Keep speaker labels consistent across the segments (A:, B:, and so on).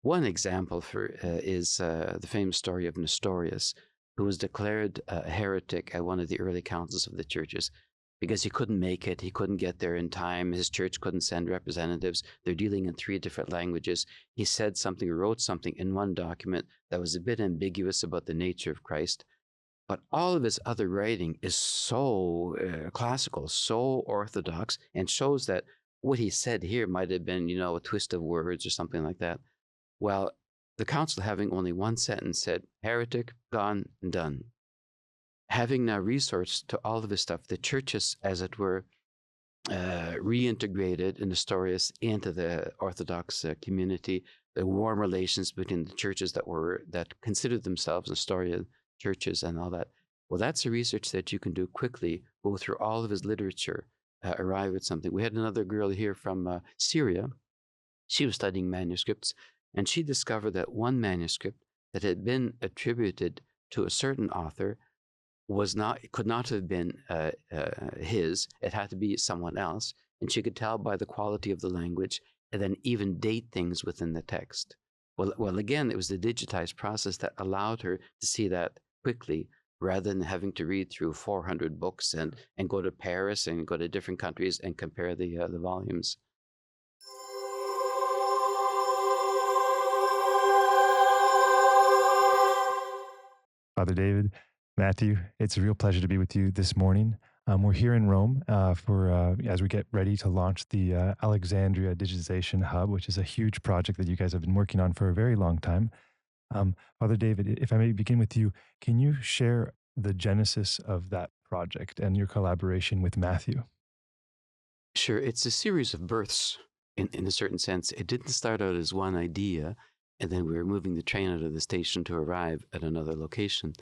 A: One example is the famous story of Nestorius, who was declared a heretic at one of the early councils of the churches because he couldn't make it. He couldn't get there in time. His church couldn't send representatives. They're dealing in 3 different languages. He said something, wrote something in one document that was a bit ambiguous about the nature of Christ. But all of his other writing is so classical, so orthodox, and shows that what he said here might have been, a twist of words or something like that. Well, the council, having only one sentence, said, heretic, gone and done. Having now resourced to all of his stuff, the churches, as it were, reintegrated Nestorius into the Orthodox community. The warm relations between the churches that considered themselves Nestorian churches and all that. Well, that's a research that you can do quickly, go through all of his literature, arrive at something. We had another girl here from Syria. She was studying manuscripts, and she discovered that one manuscript that had been attributed to a certain author could not have been his. It had to be someone else, and she could tell by the quality of the language, and then even date things within the text. Well, again, it was the digitized process that allowed her to see that quickly, rather than having to read through 400 books and go to Paris and go to different countries and compare the volumes.
B: Father David, Matthew, it's a real pleasure to be with you this morning. We're here in Rome as we get ready to launch the Alexandria Digitization Hub, which is a huge project that you guys have been working on for a very long time. Father David, if I may begin with you, can you share the genesis of that project and your collaboration with Matthew?
A: Sure, it's a series of births in a certain sense. It didn't start out as one idea, and then we were moving the train out of the station to arrive at another location.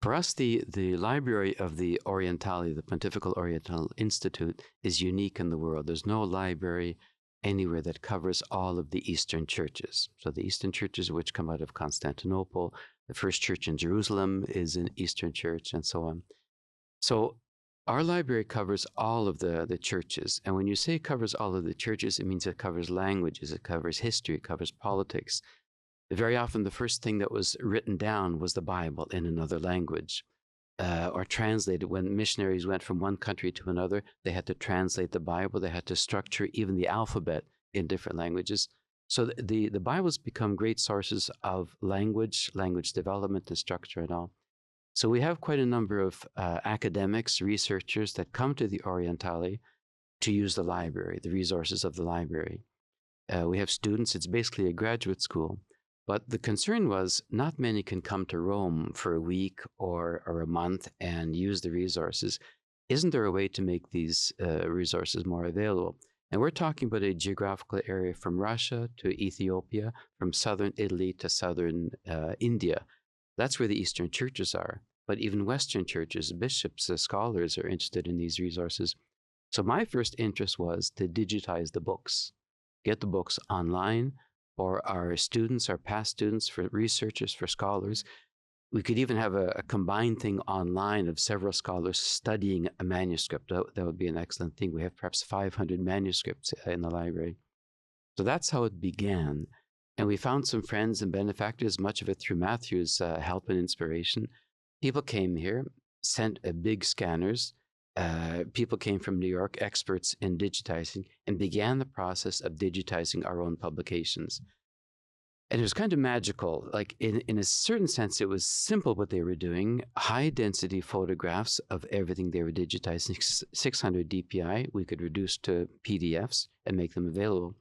A: For us, the library of the Orientale, the Pontifical Oriental Institute, is unique in the world. There's no library anywhere that covers all of the Eastern churches. So the Eastern churches, which come out of Constantinople, the first church in Jerusalem is an Eastern church, and so on. So our library covers all of the churches. And when you say it covers all of the churches, it means it covers languages, it covers history, it covers politics. Very often, the first thing that was written down was the Bible in another language, or translated. When missionaries went from one country to another, they had to translate the Bible. They had to structure even the alphabet in different languages. So the Bibles become great sources of language development and structure and all. So we have quite a number of academics, researchers that come to the Orientale to use the library, the resources of the library. We have students. It's basically a graduate school. But the concern was not many can come to Rome for a week or a month and use the resources. Isn't there a way to make these resources more available? And we're talking about a geographical area from Russia to Ethiopia, from southern Italy to southern India. That's where the Eastern churches are. But even Western churches, bishops, scholars are interested in these resources. So my first interest was to digitize the books, get the books online, for our students, our past students, for researchers, for scholars. We could even have a combined thing online of several scholars studying a manuscript. That would be an excellent thing. We have perhaps 500 manuscripts in the library. So that's how it began. And we found some friends and benefactors, much of it through Matthew's help and inspiration. People came here, sent big scanners. People came from New York, experts in digitizing, and began the process of digitizing our own publications. And it was kind of magical. Like in a certain sense, it was simple what they were doing. High density photographs of everything they were digitizing, 600 DPI, we could reduce to PDFs and make them available.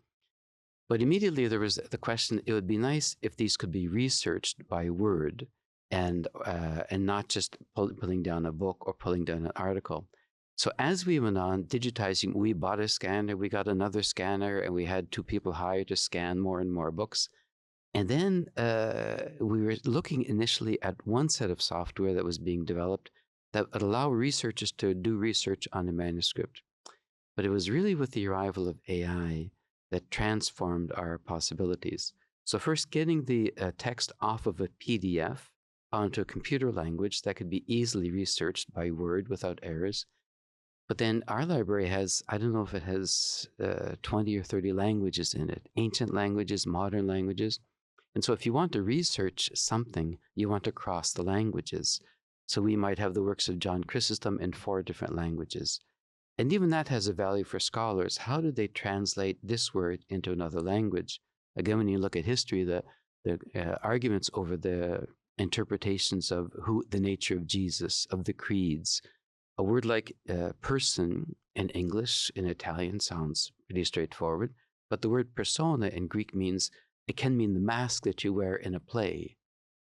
A: But immediately there was the question, it would be nice if these could be researched by word and not just pulling down a book or pulling down an article. So as we went on digitizing, we bought a scanner, we got another scanner, and we had 2 people hired to scan more and more books. And then we were looking initially at one set of software that was being developed that would allow researchers to do research on a manuscript. But it was really with the arrival of AI that transformed our possibilities. So first, getting the text off of a PDF onto a computer language that could be easily researched by word without errors. But then our library has, I don't know if it has 20 or 30 languages in it, ancient languages, modern languages. And so if you want to research something, you want to cross the languages. So we might have the works of John Chrysostom in 4 different languages. And even that has a value for scholars. How do they translate this word into another language? Again, when you look at history, the arguments over the interpretations of the nature of Jesus, of the creeds. A word like person in English, in Italian, sounds pretty straightforward. But the word persona in Greek it can mean the mask that you wear in a play.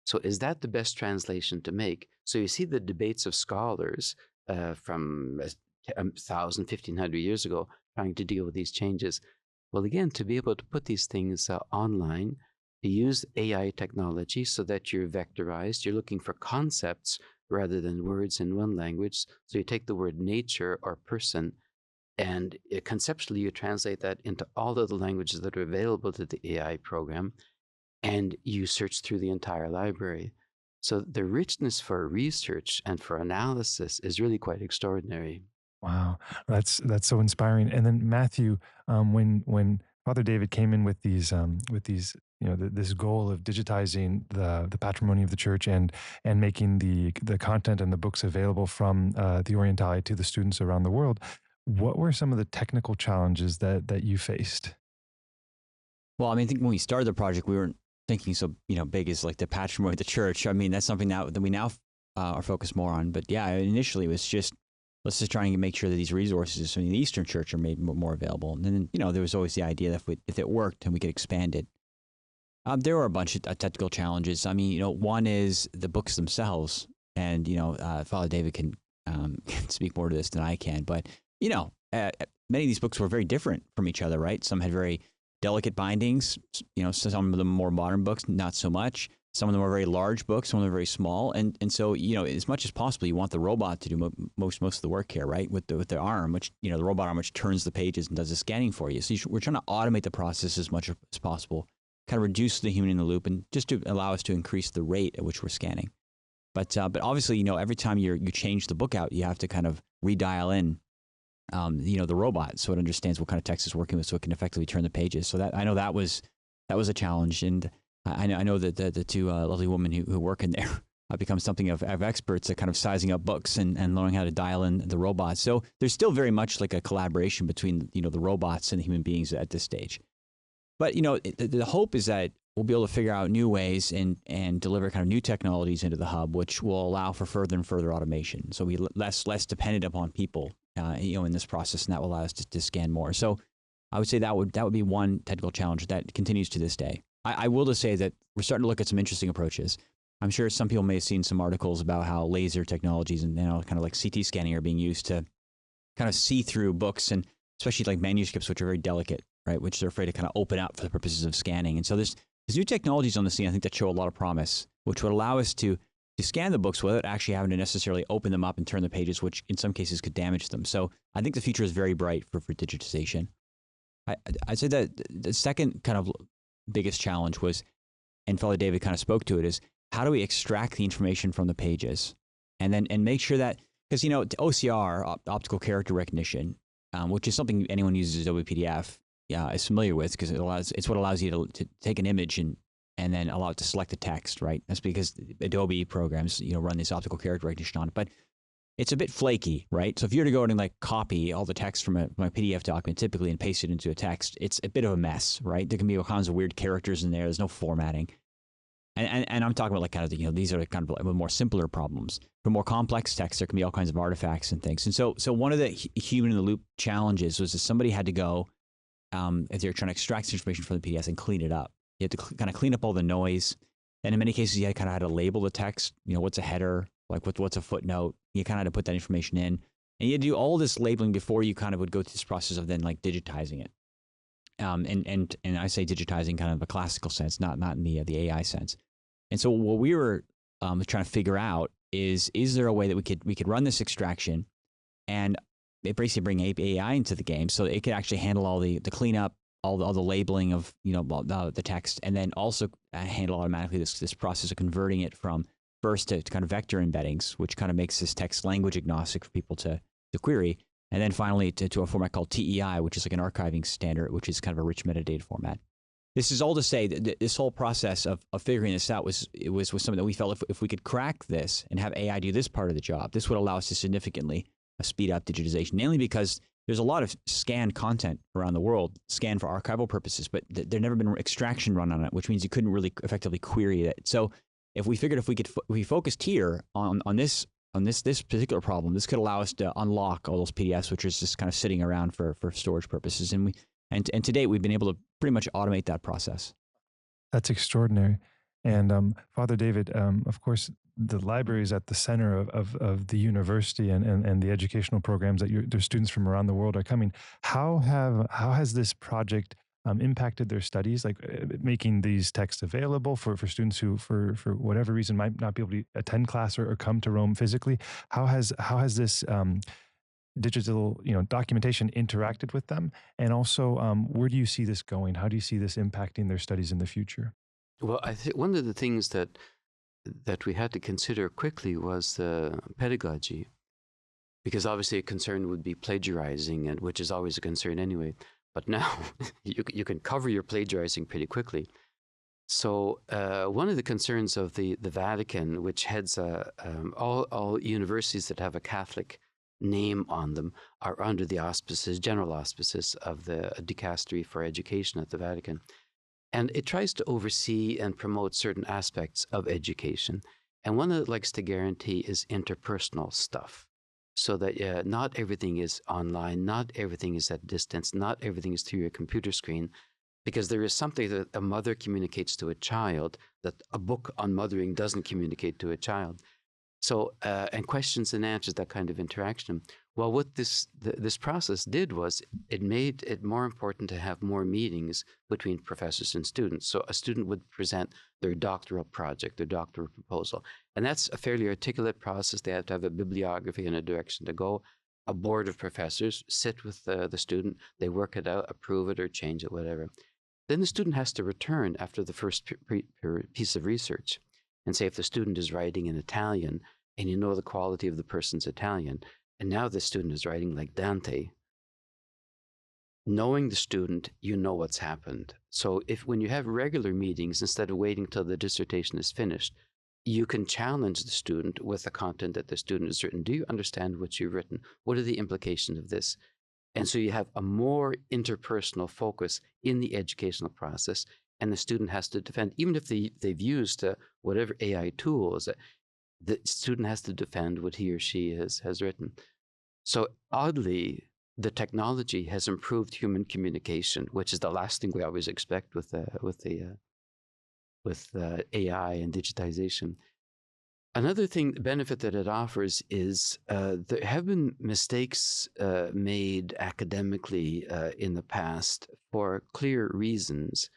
A: So is that the best translation to make? So you see the debates of scholars from 1,000, 1,500 years ago trying to deal with these changes. Well, again, to be able to put these things online, to use AI technology so that you're vectorized, you're looking for concepts rather than words in one language. So you take the word nature or person, and conceptually you translate that into all of the languages that are available to the AI program, and you search through the entire library. So the richness for research and for analysis is really quite extraordinary.
B: Wow, that's so inspiring. And then Matthew, when Father David came in with these this goal of digitizing the patrimony of the church and making the content and the books available from the Orientale to the students around the world, what were some of the technical challenges that you faced?
C: Well, I mean, I think when we started the project, we weren't thinking so big as like the patrimony of the church. I mean, that's something that we now are focused more on. But yeah, initially it was just, let's just try and make sure that these resources in the Eastern Church are made more available. And then, there was always the idea that if it worked and we could expand it. There were a bunch of technical challenges. I mean, one is the books themselves. And, Father David can speak more to this than I can. But, many of these books were very different from each other, right? Some had very delicate bindings, some of the more modern books, not so much. Some of them are very large books, some of them are very small. And so, as much as possible, you want the robot to do most of the work here, right? With the arm, which, the robot arm, which turns the pages and does the scanning for you. So we're trying to automate the process as much as possible, kind of reduce the human in the loop, and just to allow us to increase the rate at which we're scanning. But obviously, every time you change the book out, you have to kind of redial in, the robot, so it understands what kind of text it's working with, so it can effectively turn the pages. So I know that was a challenge. And I know that the two lovely women who work in there become something of experts at kind of sizing up books and learning how to dial in the robots. So there's still very much like a collaboration between, the robots and the human beings at this stage. But, the hope is that we'll be able to figure out new ways and deliver kind of new technologies into the hub, which will allow for further and further automation. So we less dependent upon people, in this process, and that will allow us to scan more. So I would say that would be one technical challenge that continues to this day. I will just say that we're starting to look at some interesting approaches. I'm sure some people may have seen some articles about how laser technologies and kind of like CT scanning are being used to kind of see through books, and especially like manuscripts, which are very delicate, right? Which they're afraid to kind of open up for the purposes of scanning. And so there's new technologies on the scene, I think, that show a lot of promise, which would allow us to scan the books without actually having to necessarily open them up and turn the pages, which in some cases could damage them. So I think the future is very bright for digitization. I'd say that the second kind of biggest challenge was, and Father David kind of spoke to it, is how do we extract the information from the pages and make sure that, because, OCR, optical character recognition, which is something anyone uses Adobe PDF is familiar with, because it's what allows you to take an image and then allow it to select the text, right? That's because Adobe programs, run this optical character recognition on it. But it's a bit flaky, right? So if you were to go and copy all the text from my PDF document typically and paste it into a text, it's a bit of a mess, right? There can be all kinds of weird characters in there. There's no formatting. And I'm talking about these are kind of more simpler problems. For more complex text, there can be all kinds of artifacts and things. And so one of the human in the loop challenges was that somebody had to go, if they're trying to extract this information from the PDFs and clean it up. You had to kind of clean up all the noise. And in many cases, you kind of had to label the text. What's a header? What's a footnote? You kind of had to put that information in. And you had to do all this labeling before you kind of would go through this process of then digitizing it. And I say digitizing kind of a classical sense, not in the AI sense. And so what we were trying to figure out is there a way that we could run this extraction and basically bring AI into the game so it could actually handle all the cleanup, all the labeling of the text, and then also handle automatically this process of converting it from first to kind of vector embeddings, which kind of makes this text language agnostic for people to query, and then finally to a format called TEI, which is like an archiving standard, which is kind of a rich metadata format. this is all to say that this whole process of figuring this out was something that we felt if we could crack this and have AI do this part of the job, this would allow us to significantly speed up digitization, mainly because there's a lot of scanned content around the world, scanned for archival purposes, but there's never been extraction run on it, which means you couldn't really effectively query it. So if we figured if we focused here on this particular problem, this could allow us to unlock all those PDFs, which is just kind of sitting around for storage purposes. And to date, we've been able to pretty much automate that process.
B: That's extraordinary. And Father David, of course, the library is at the center of the university and the educational programs that their students from around the world are coming. How has this project impacted their studies, like making these texts available for students who, for whatever reason, might not be able to attend class or come to Rome physically? How has this digital documentation interacted with them? And also, where do you see this going? How do you see this impacting their studies in the future?
A: Well, I think one of the things that we had to consider quickly was the pedagogy, because obviously a concern would be plagiarizing, and which is always a concern anyway. But now you can cover your plagiarizing pretty quickly. So one of the concerns of the Vatican, which heads all universities that have a Catholic name on them, are under the general auspices of the Dicastery for Education at the Vatican. And it tries to oversee and promote certain aspects of education. And one that it likes to guarantee is interpersonal stuff, so that not everything is online, not everything is at distance, not everything is through your computer screen, because there is something that a mother communicates to a child that a book on mothering doesn't communicate to a child. So, and questions and answers, that kind of interaction. Well, what this process did was it made it more important to have more meetings between professors and students. So a student would present their doctoral project, their doctoral proposal. And that's a fairly articulate process. They have to have a bibliography and a direction to go. A board of professors sit with the student. They work it out, approve it or change it, whatever. Then the student has to return after the first piece of research and say if the student is writing in Italian and you know the quality of the person's Italian, and now the student is writing like Dante. Knowing the student, you know what's happened. So when you have regular meetings, instead of waiting till the dissertation is finished, you can challenge the student with the content that the student has written. Do you understand what you've written? What are the implications of this? And so you have a more interpersonal focus in the educational process, and the student has to defend, even if they've used whatever AI tools, the student has to defend what he or she has written. So oddly, the technology has improved human communication, which is the last thing we always expect with AI and digitization. Another benefit that it offers is there have been mistakes made academically in the past for clear reasons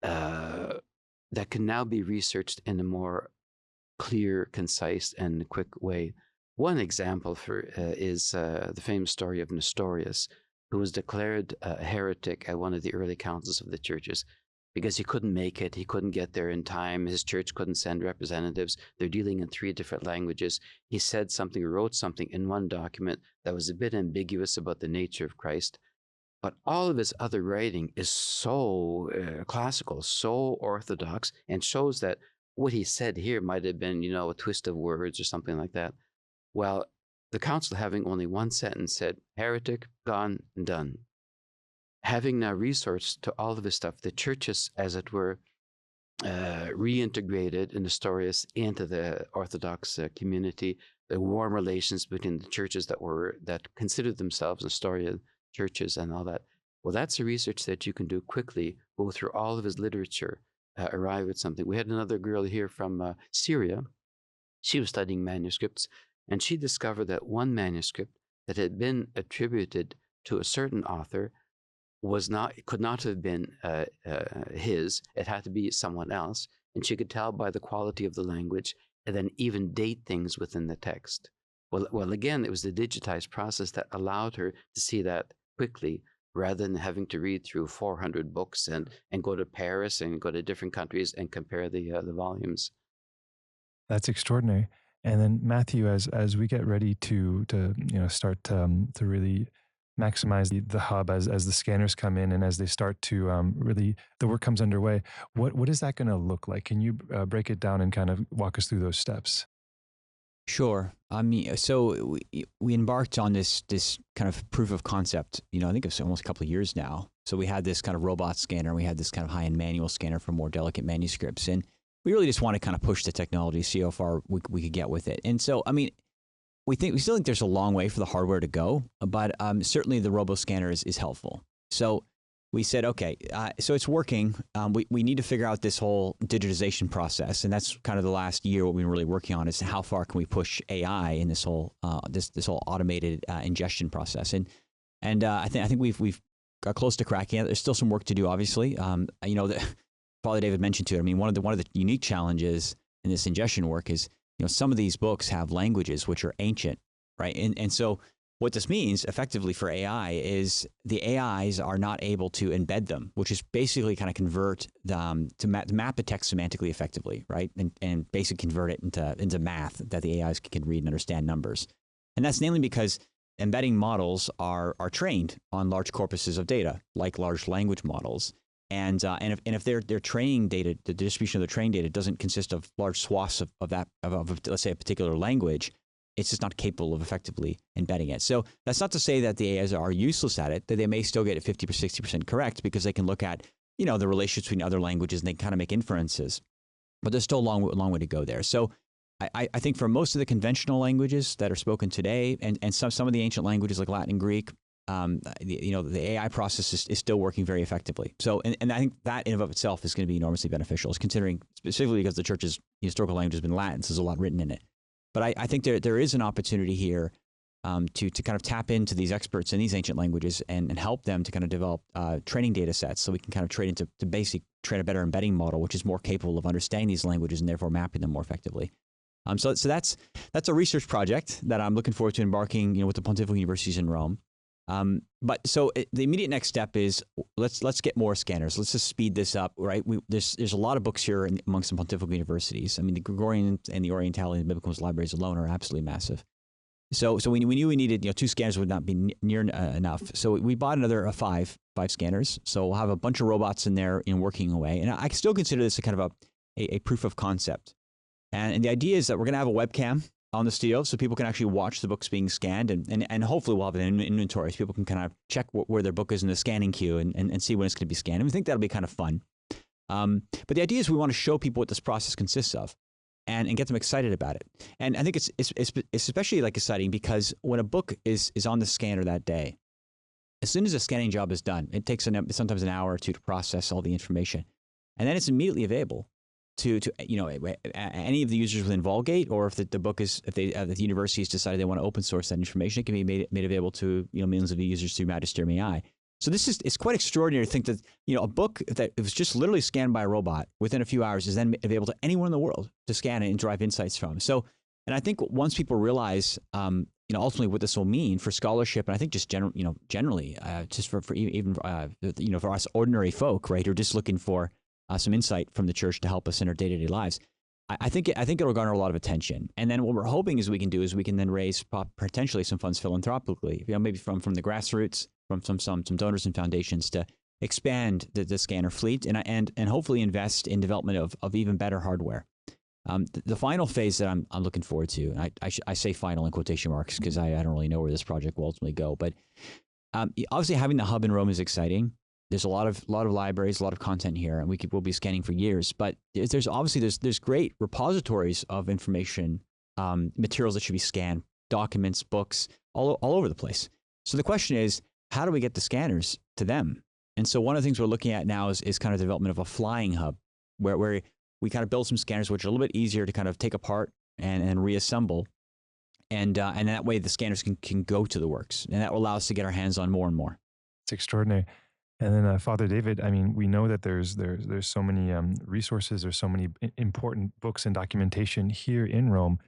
A: that can now be researched in a more clear, concise, and quick way. One example is the famous story of Nestorius, who was declared a heretic at one of the early councils of the churches because he couldn't make it. He couldn't get there in time. His church couldn't send representatives. They're dealing in 3 different languages. He said something, wrote something in one document that was a bit ambiguous about the nature of Christ. But all of his other writing is so classical, so orthodox, and shows that what he said here might have been, a twist of words or something like that. Well, the council, having only one sentence, said, heretic, gone and done. Having now resourced to all of his stuff, the churches, as it were, reintegrated Nestorius into the Orthodox community. The warm relations between the churches that considered themselves Nestorian churches and all that. Well, that's a research that you can do quickly, go through all of his literature, arrive at something. We had another girl here from Syria. She was studying manuscripts, and she discovered that one manuscript that had been attributed to a certain author could not have been his. It had to be someone else, and she could tell by the quality of the language, and then even date things within the text. Well, again, it was the digitized process that allowed her to see that quickly, rather than having to read through 400 books and go to Paris and go to different countries and compare the volumes.
B: That's extraordinary. And then Matthew, as we get ready to start to really maximize the hub as the scanners come in and as they start to really, the work comes underway. What is that going to look like? Can you break it down and kind of walk us through those steps?
C: Sure. I mean, so we embarked on this kind of proof of concept. I think it's almost a couple of years now. So we had this kind of robot scanner, we had this kind of high-end manual scanner for more delicate manuscripts, and we really just want to kind of push the technology, see how far we could get with it. And so, I mean, we still think there's a long way for the hardware to go, but certainly the robo scanner is helpful. So we said, okay, so it's working. We need to figure out this whole digitization process, and that's kind of the last year what we've been really working on is how far can we push AI in this whole this whole automated ingestion process. And I think we've got close to cracking it. There's still some work to do, obviously. Father David mentioned to it. I mean, one of the unique challenges in this ingestion work is some of these books have languages which are ancient, right? And so what this means effectively for AI is the AIs are not able to embed them, which is basically kind of convert them to map the text semantically effectively, right? And basically convert it into math that the AIs can read and understand numbers. And that's mainly because embedding models are trained on large corpuses of data, like large language models. And if their training data, the distribution of the training data doesn't consist of large swaths of let's say a particular language, it's just not capable of effectively embedding it. So that's not to say that the AIs are useless at it, that they may still get it 50 or 60% correct because they can look at, the relations between other languages and they kind of make inferences. But there's still a long way to go there. So I think for most of the conventional languages that are spoken today and some of the ancient languages like Latin and Greek, the AI process is still working very effectively. So, and I think that in and of itself is going to be enormously beneficial, considering specifically because the church's historical language has been Latin, so there's a lot written in it. But I think there is an opportunity here to kind of tap into these experts in these ancient languages and help them to kind of develop training data sets so we can kind of train a better embedding model, which is more capable of understanding these languages and therefore mapping them more effectively. So that's a research project that I'm looking forward to embarking, with the Pontifical Universities in Rome. But so the immediate next step is let's get more scanners. Let's just speed this up, right? There's a lot of books here amongst the Pontifical Universities. I mean, the Gregorian and the Orientale and Biblical libraries alone are absolutely massive. So we knew we needed, 2 scanners would not be near enough. So we bought another 5 scanners. So we'll have a bunch of robots in there working away. And I still consider this a kind of a proof of concept. And the idea is that we're going to have a webcam on the studio so people can actually watch the books being scanned and hopefully we'll have an inventory so people can kind of check where their book is in the scanning queue and see when it's going to be scanned. And we think that'll be kind of fun. But the idea is we want to show people what this process consists of and get them excited about it. And I think it's especially exciting because when a book is on the scanner that day, as soon as the scanning job is done, it takes sometimes an hour or two to process all the information. And then it's immediately available to any of the users within Vulgate, or if the book is, if the universities decided they want to open source that information, it can be made available to millions of users through Magisterium AI. So it's quite extraordinary to think that a book that it was just literally scanned by a robot within a few hours is then available to anyone in the world to scan it and derive insights from. So, and I think once people realize ultimately what this will mean for scholarship, and I think just generally just for even for us ordinary folk, right, who are just looking for some insight from the church to help us in our day-to-day lives. I think it'll garner a lot of attention. And then what we're hoping is we can then raise potentially some funds philanthropically, maybe from the grassroots, from some donors and foundations to expand the scanner fleet and hopefully invest in development of even better hardware. The final phase that I'm looking forward to, and I say final in quotation marks because I don't really know where this project will ultimately go, but obviously having the hub in Rome is exciting. There's a lot of libraries, a lot of content here, and we'll be scanning for years. But there's great repositories of information, materials that should be scanned, documents, books, all over the place. So the question is, how do we get the scanners to them? And so one of the things we're looking at now is kind of development of a flying hub, where we kind of build some scanners which are a little bit easier to kind of take apart and reassemble, and that way the scanners can go to the works, and that will allow us to get our hands on more and more.
B: It's extraordinary. And then Father David, I mean, we know that there's so many resources, there's so many important books and documentation here in Rome.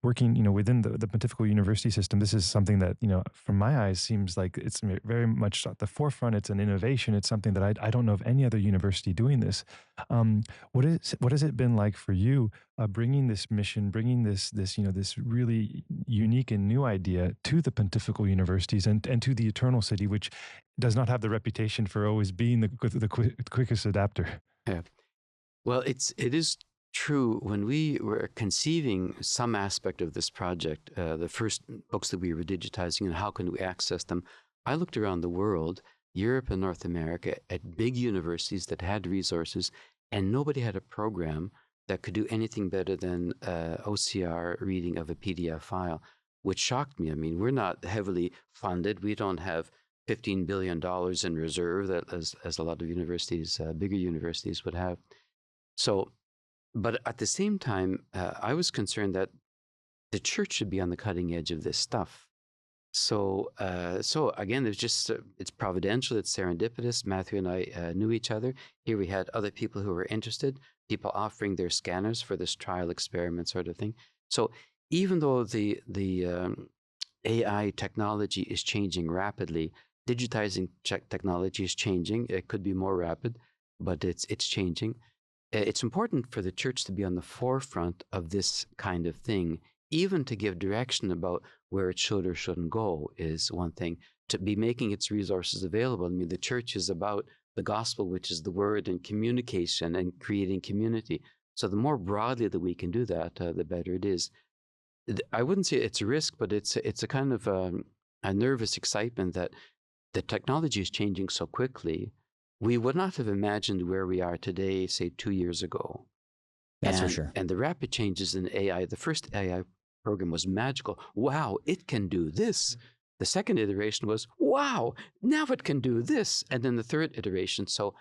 B: Working, within the Pontifical University system, this is something that, from my eyes, seems like it's very much at the forefront. It's an innovation. It's something that I don't know of any other university doing this. What has it been like for you, bringing this mission, bringing this really unique and new idea to the Pontifical Universities and to the Eternal City, which does not have the reputation for always being the quickest adapter?
A: Yeah. Well, it is true. When we were conceiving some aspect of this project, the first books that we were digitizing and how can we access them, I looked around the world, Europe and North America, at big universities that had resources, and nobody had a program that could do anything better than OCR reading of a PDF file, which shocked me. I mean, we're not heavily funded. We don't have $15 billion in reserve that as a lot of universities, bigger universities would have. So, but at the same time, I was concerned that the church should be on the cutting edge of this stuff. So, so again, it's providential, it's serendipitous. Matthew and I knew each other. Here we had other people who were interested, people offering their scanners for this trial experiment sort of thing. So even though the AI technology is changing rapidly, digitizing technology is changing. It could be more rapid, but it's changing. It's important for the church to be on the forefront of this kind of thing, even to give direction about where it should or shouldn't go is one thing. To be making its resources available. I mean, the church is about the gospel, which is the word and communication and creating community. So the more broadly that we can do that, the better it is. I wouldn't say it's a risk, but it's a kind of a nervous excitement that the technology is changing so quickly. We would not have imagined where we are today, say 2 years ago.
C: That's for sure.
A: And the rapid changes in AI, the first AI program was magical. Wow, it can do this. The second iteration was, wow, now it can do this. And then the third iteration. So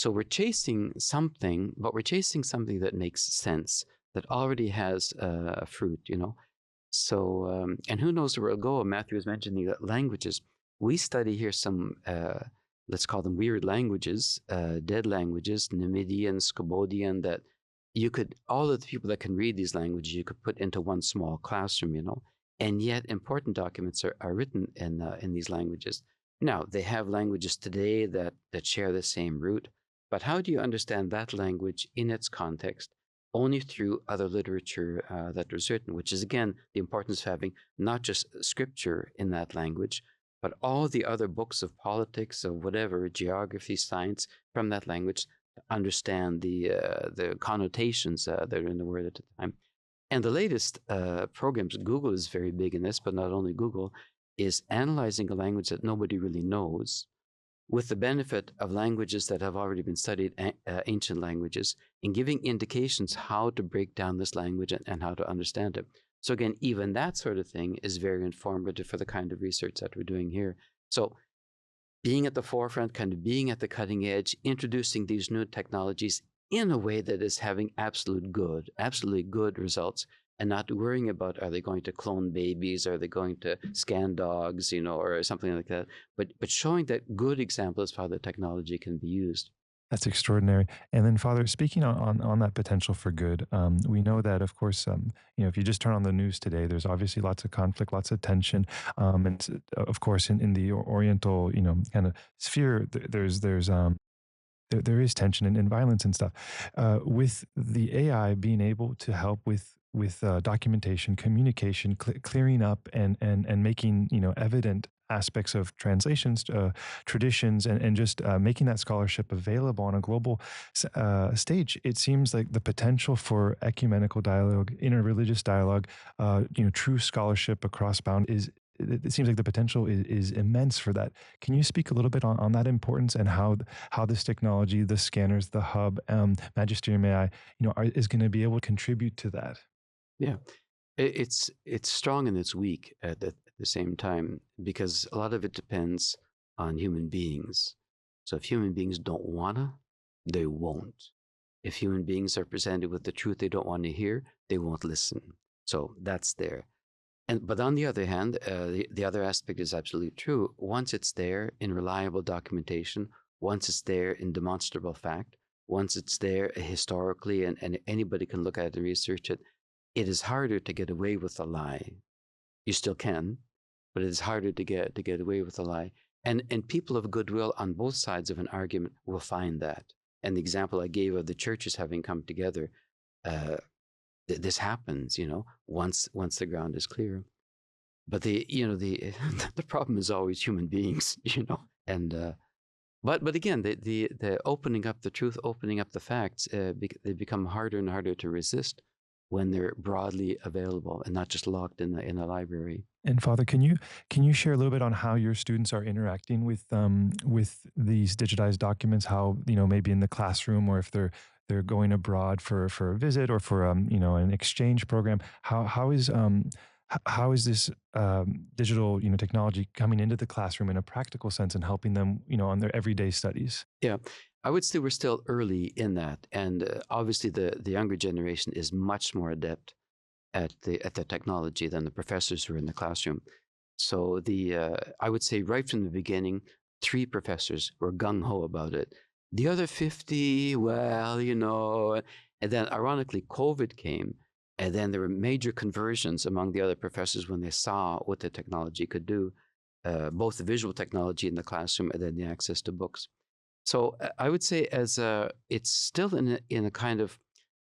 A: we're chasing something, but we're chasing something that makes sense, that already has a fruit, So, and who knows where it'll go? Matthew was mentioning that languages. We study here some, let's call them weird languages, dead languages, Numidian, Scabodian, that you could, all of the people that can read these languages, you could put into one small classroom, and yet important documents are written in these languages. Now, they have languages today that share the same root, but how do you understand that language in its context? Only through other literature that was written, which is, again, the importance of having not just scripture in that language, but all the other books of politics, of whatever, geography, science, from that language, to understand the connotations that are in the word at the time. And the latest programs, Google is very big in this, but not only Google, is analyzing a language that nobody really knows, with the benefit of languages that have already been studied, ancient languages, and giving indications how to break down this language and how to understand it. So again, even that sort of thing is very informative for the kind of research that we're doing here. So being at the forefront, kind of being at the cutting edge, introducing these new technologies in a way that is having absolutely good results, and not worrying about, are they going to clone babies? Are they going to scan dogs, or something like that? But showing that good examples of how the technology can be used.
B: That's extraordinary. And then, Father, speaking on that potential for good, we know that, of course, if you just turn on the news today, there's obviously lots of conflict, lots of tension, and of course, in the Oriental, kind of sphere, there is tension and violence and stuff. With the AI being able to help with documentation, communication, clearing up, and making evident aspects of translations, traditions, and just making that scholarship available on a global stage, it seems like the potential for ecumenical dialogue, interreligious dialogue, true scholarship across bound it seems like the potential is immense for that. Can you speak a little bit on that importance and how this technology, the scanners, the hub, Magisterium AI, is going to be able to contribute to that?
A: Yeah, it's strong and it's weak at the same time, because a lot of it depends on human beings. So if human beings don't wanna, they won't. If human beings are presented with the truth they don't want to hear, they won't listen. So that's there. But on the other hand, the other aspect is absolutely true. Once it's there in reliable documentation, once it's there in demonstrable fact, once it's there historically, and anybody can look at it and research it, it is harder to get away with a lie. You still can, but it is harder to get away with a lie. And people of goodwill on both sides of an argument will find that. And the example I gave of the churches having come together, this happens, once the ground is clear. But the problem is always human beings, and but again, the opening up the truth, opening up the facts, they become harder and harder to resist when they're broadly available and not just locked in a library.
B: And Father, can you share a little bit on how your students are interacting with these digitized documents? How, maybe in the classroom, or if they're going abroad for a visit, or for an exchange program, how is this digital technology coming into the classroom in a practical sense and helping them on their everyday studies?
A: Yeah, I would say we're still early in that, and obviously the younger generation is much more adept at the technology than the professors who are in the classroom. So I would say right from the beginning, 3 professors were gung ho about it. The other 50, well, and then ironically, COVID came, and then there were major conversions among the other professors when they saw what the technology could do, both the visual technology in the classroom and then the access to books. So I would say it's still in a kind of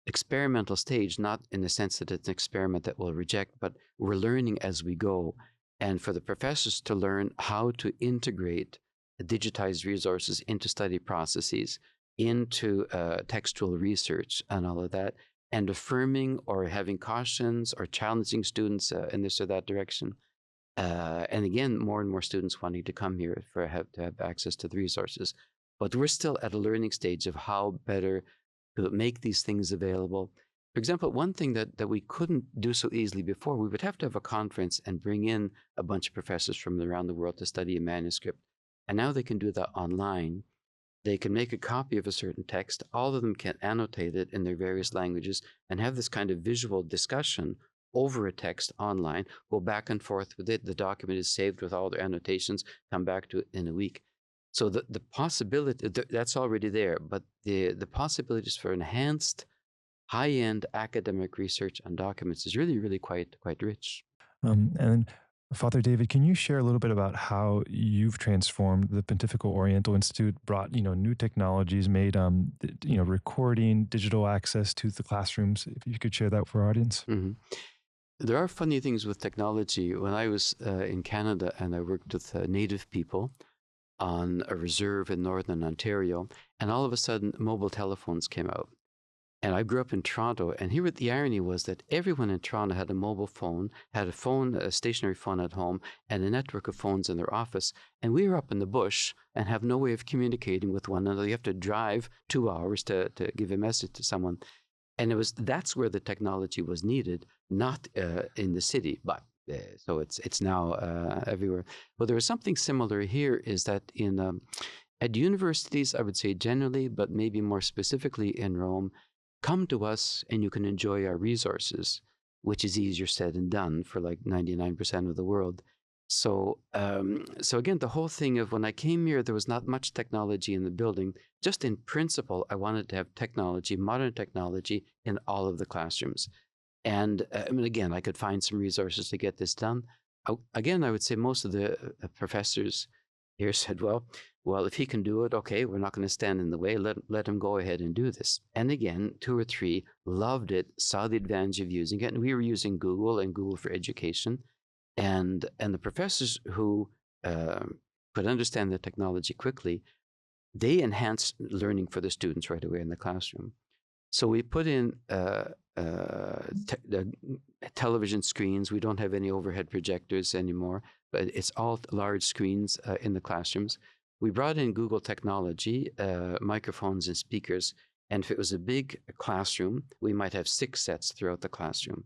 A: experimental stage, not in the sense that it's an experiment that we'll reject, but we're learning as we go. And for the professors to learn how to integrate digitized resources into study processes, into textual research and all of that, and affirming or having cautions or challenging students in this or that direction. And again, more and more students wanting to come here to have access to the resources. But we're still at a learning stage of how better to make these things available. For example, one thing that we couldn't do so easily before, we would have to have a conference and bring in a bunch of professors from around the world to study a manuscript. And now they can do that online. They can make a copy of a certain text. All of them can annotate it in their various languages and have this kind of visual discussion over a text online, go back and forth with it. The document is saved with all their annotations, come back to it in a week. So the possibility, that's already there, but the possibilities for enhanced high-end academic research on documents is really, really quite rich.
B: And Father David, can you share a little bit about how you've transformed the Pontifical Oriental Institute, brought new technologies, made recording, digital access to the classrooms? If you could share that for our audience.
A: Mm-hmm. There are funny things with technology. When I was in Canada and I worked with Native people on a reserve in Northern Ontario, and all of a sudden mobile telephones came out. And I grew up in Toronto, and here the irony was that everyone in Toronto had a mobile phone, had a stationary phone at home, and a network of phones in their office. And we were up in the bush and have no way of communicating with one another. You have to drive 2 hours to give a message to someone. And that's where the technology was needed, not in the city, but so it's now everywhere. Well, there is something similar here, is that at universities, I would say generally, but maybe more specifically in Rome, come to us and you can enjoy our resources, which is easier said than done for like 99% of the world. So again, the whole thing of when I came here, there was not much technology in the building. Just in principle, I wanted to have technology, modern technology, in all of the classrooms. And again, I could find some resources to get this done. Again, I would say most of the professors here said, well, if he can do it, okay, we're not going to stand in the way. Let him go ahead and do this. And again, 2 or 3 loved it, saw the advantage of using it. And we were using Google and Google for Education. And the professors who could understand the technology quickly, they enhanced learning for the students right away in the classroom. So we put in television screens. We don't have any overhead projectors anymore, but it's all large screens in the classrooms. We brought in Google technology, microphones and speakers. And if it was a big classroom, we might have 6 sets throughout the classroom.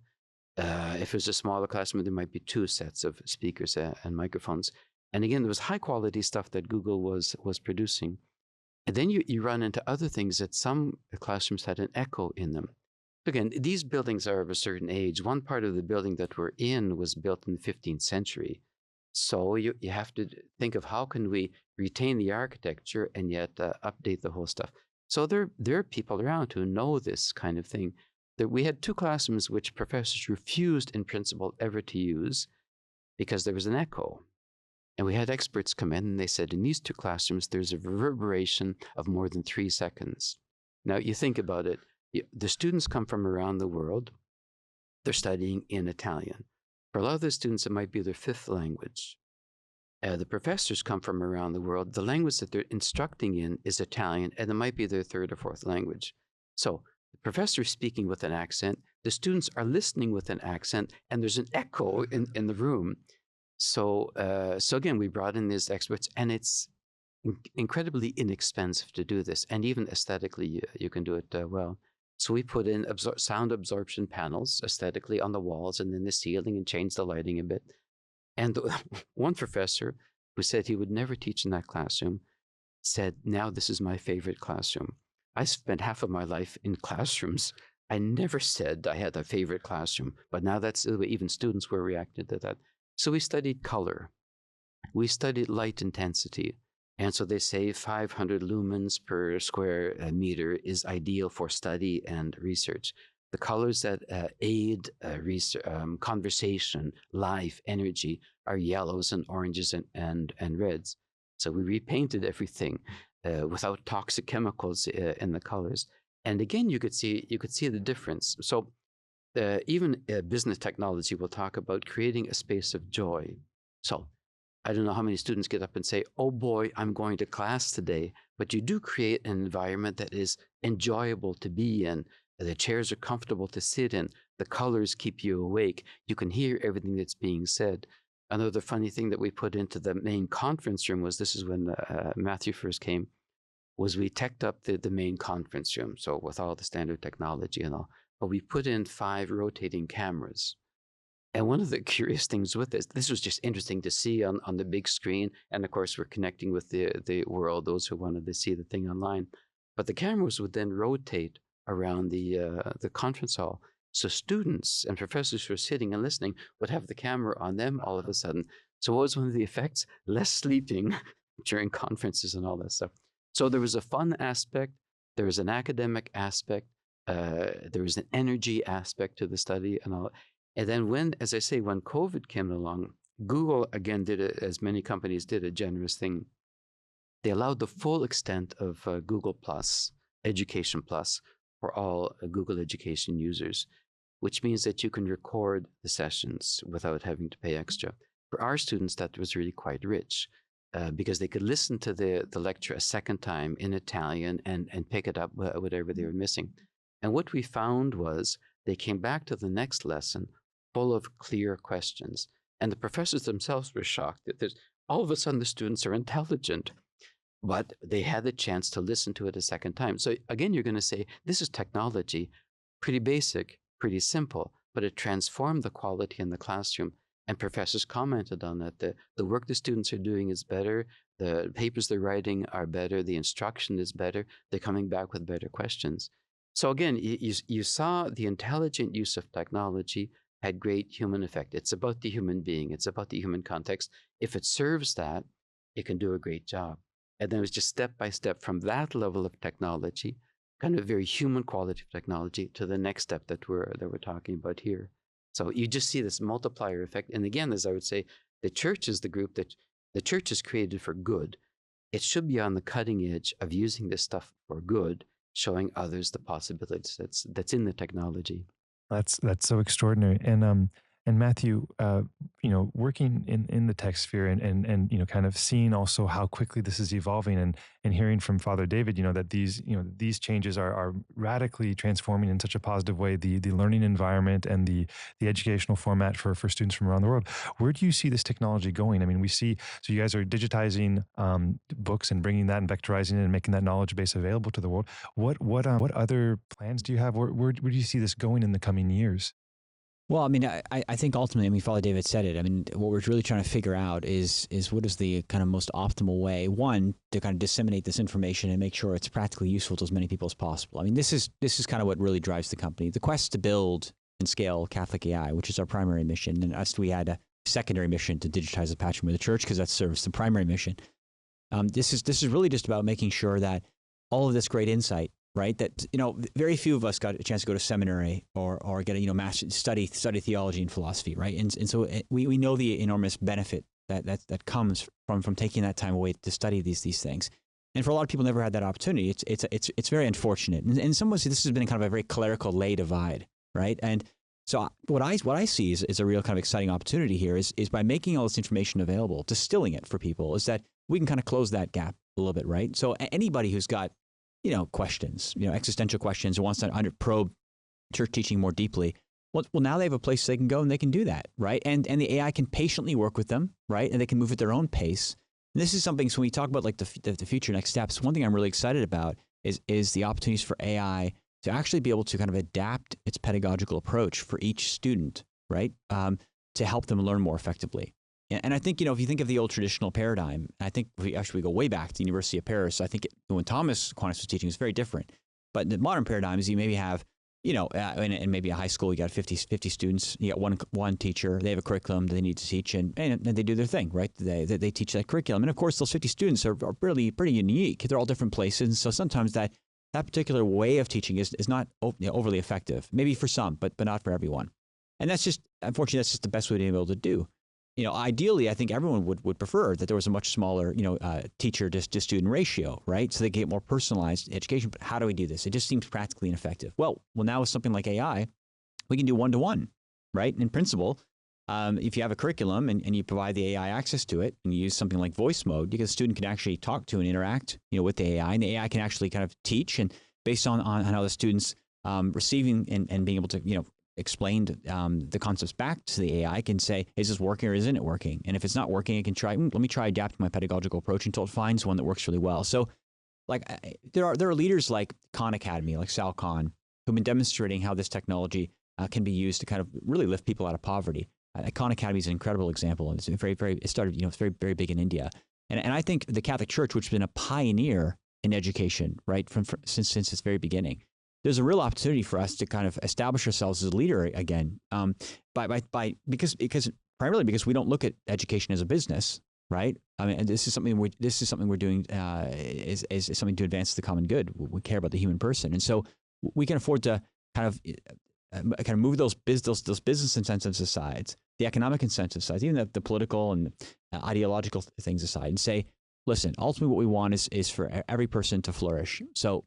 A: If it was a smaller classroom, there might be 2 sets of speakers and microphones. And again, there was high quality stuff that Google was producing. And then you run into other things that some classrooms had an echo in them. Again, these buildings are of a certain age. One part of the building that we're in was built in the 15th century. So you have to think of how can we retain the architecture and yet update the whole stuff. So there are people around who know this kind of thing. we had 2 classrooms which professors refused in principle ever to use because there was an echo. And we had experts come in and they said, in these 2 classrooms, there's a reverberation of more than 3 seconds. Now, you think about it. The students come from around the world. They're studying in Italian. For a lot of the students, it might be their 5th language. The professors come from around the world. The language that they're instructing in is Italian, and it might be their 3rd or 4th language. So the professor is speaking with an accent. The students are listening with an accent, and there's an echo in the room. So again, we brought in these experts, and it's incredibly inexpensive to do this. And even aesthetically, you can do it well. So we put in sound absorption panels aesthetically on the walls and in the ceiling and changed the lighting a bit. And one professor who said he would never teach in that classroom said, now this is my favorite classroom. I spent half of my life in classrooms. I never said I had a favorite classroom, but now that's even students were reacting to that. So we studied color. We studied light intensity. And so they say 500 lumens per square meter is ideal for study and research. The colors that aid conversation, life, energy are yellows and oranges and reds. So we repainted everything without toxic chemicals in the colors. And again, you could see the difference. So even business technology will talk about creating a space of joy. So I don't know how many students get up and say, oh boy, I'm going to class today, but you do create an environment that is enjoyable to be in. The chairs are comfortable to sit in. The colors keep you awake. You can hear everything that's being said. Another funny thing that we put into the main conference room was, this is when Matthew first came, was we teched up the main conference room. So with all the standard technology and all, but we put in 5 rotating cameras. And one of the curious things with this was just interesting to see on the big screen. And of course, we're connecting with the world, those who wanted to see the thing online. But the cameras would then rotate around the conference hall. So students and professors who are sitting and listening would have the camera on them all of a sudden. So what was one of the effects? Less sleeping during conferences and all that stuff. So there was a fun aspect. There was an academic aspect. There was an energy aspect to the study and all. And then when COVID came along, Google again did it, as many companies did, a generous thing. They allowed the full extent of Google Plus, Education Plus, for all Google Education users, which means that you can record the sessions without having to pay extra. For our students, that was really quite rich because they could listen to the lecture a second time in Italian and pick it up, whatever they were missing. And what we found was they came back to the next lesson full of clear questions. And the professors themselves were shocked that all of a sudden the students are intelligent, but they had the chance to listen to it a second time. So again, you're going to say, this is technology, pretty basic, pretty simple, but it transformed the quality in the classroom. And professors commented on that. The work the students are doing is better. The papers they're writing are better. The instruction is better. They're coming back with better questions. So again, you saw the intelligent use of technology had great human effect. It's about the human being. It's about the human context. If it serves that, it can do a great job. And then it was just step by step from that level of technology, kind of very human quality of technology, to the next step that we're talking about here. So you just see this multiplier effect. And again, as I would say, the church is the group that the church is created for good. It should be on the cutting edge of using this stuff for good, showing others the possibilities that's in the technology.
B: That's so extraordinary. And Matthew, working in the tech sphere and kind of seeing also how quickly this is evolving and hearing from Father David, that these changes are radically transforming in such a positive way the learning environment and the educational format for students from around the world. Where do you see this technology going? I mean, we see, so you guys are digitizing books and bringing that and vectorizing it and making that knowledge base available to the world. What other plans do you have? Where do you see this going in the coming years?
C: Well, I mean, I think ultimately, Father David said it. I mean, what we're really trying to figure out is what is the kind of most optimal way, one, to kind of disseminate this information and make sure it's practically useful to as many people as possible. I mean, this is kind of what really drives the company. The quest to build and scale Catholic AI, which is our primary mission, and us, we had a secondary mission to digitize the patrimony of the church because that serves the primary mission. This is really just about making sure that all of this great insight right? That, very few of us got a chance to go to seminary or get a, master study theology and philosophy, right? And so we know the enormous benefit that comes from taking that time away to study these things. And for a lot of people never had that opportunity. It's very unfortunate. And in some ways, this has been kind of a very clerical lay divide, right? And so what I see is a real kind of exciting opportunity here is by making all this information available, distilling it for people, is that we can kind of close that gap a little bit, right? So anybody who's got, questions, existential questions, or wants to probe church teaching more deeply, well, now they have a place they can go and they can do that, right? And the AI can patiently work with them, right? And they can move at their own pace. And this is something, so when we talk about like the future next steps, one thing I'm really excited about is the opportunities for AI to actually be able to kind of adapt its pedagogical approach for each student, right? To help them learn more effectively. And I think, if you think of the old traditional paradigm, I think we go way back to the University of Paris. I think when Thomas Aquinas was teaching, it was very different. But in the modern paradigms, you maybe have, in maybe a high school, you got 50 students, you got one teacher, they have a curriculum that they need to teach, and they do their thing, right? They teach that curriculum. And of course, those 50 students are really pretty unique. They're all different places. And so sometimes that particular way of teaching is not overly effective, maybe for some, but not for everyone. And that's just, unfortunately, that's just the best way to be able to do. Ideally, I think everyone would prefer that there was a much smaller, teacher to student ratio, right? So they get more personalized education. But how do we do this? It just seems practically ineffective. Well, now with something like AI, we can do one-to-one, right? In principle, if you have a curriculum and you provide the AI access to it and you use something like voice mode, because the student can actually talk to and interact, with the AI, and the AI can actually kind of teach, and based on how the students receiving and being able to, explain the concepts back to the AI, can say, is this working or isn't it working? And if it's not working, it can try, let me try adapting my pedagogical approach until it finds one that works really well. So like there are leaders like Khan Academy, like Sal Khan, who've been demonstrating how this technology can be used to kind of really lift people out of poverty. Khan Academy is an incredible example. And it started, it's very, very big in India. And I think the Catholic Church, which has been a pioneer in education, right, since its very beginning, there's a real opportunity for us to kind of establish ourselves as a leader again, primarily because we don't look at education as a business, right? I mean, and this is something we're doing is something to advance the common good. We care about the human person, and so we can afford to kind of move those business incentives aside, the economic incentives aside, even the political and ideological things aside, and say, listen, ultimately what we want is for every person to flourish. So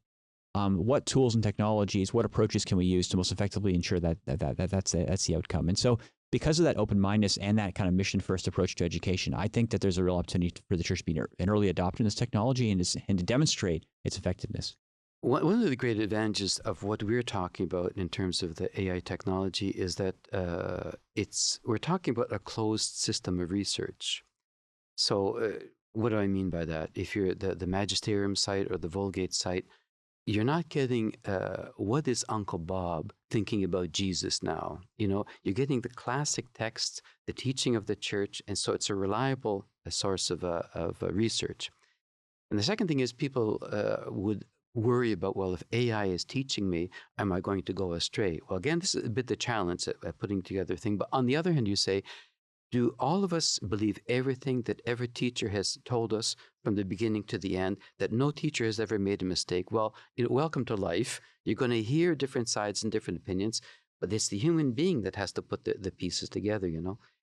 C: what tools and technologies, what approaches can we use to most effectively ensure that's the outcome? And so because of that open-mindedness and that kind of mission-first approach to education, I think that there's a real opportunity for the church to be an early adopter in this technology and to demonstrate its effectiveness.
A: One of the great advantages of what we're talking about in terms of the AI technology is that we're talking about a closed system of research. So what do I mean by that? If you're the Magisterium site or the Vulgate site, you're not getting what is Uncle Bob thinking about Jesus now? You're getting the classic text, the teaching of the church, and so it's a reliable source of research. And the second thing is people would worry about, well, if AI is teaching me, am I going to go astray? Well, again, this is a bit the challenge at putting together a thing. But on the other hand, you say, do all of us believe everything that every teacher has told us from the beginning to the end, that no teacher has ever made a mistake? Well, welcome to life. You're going to hear different sides and different opinions, but it's the human being that has to put the pieces together,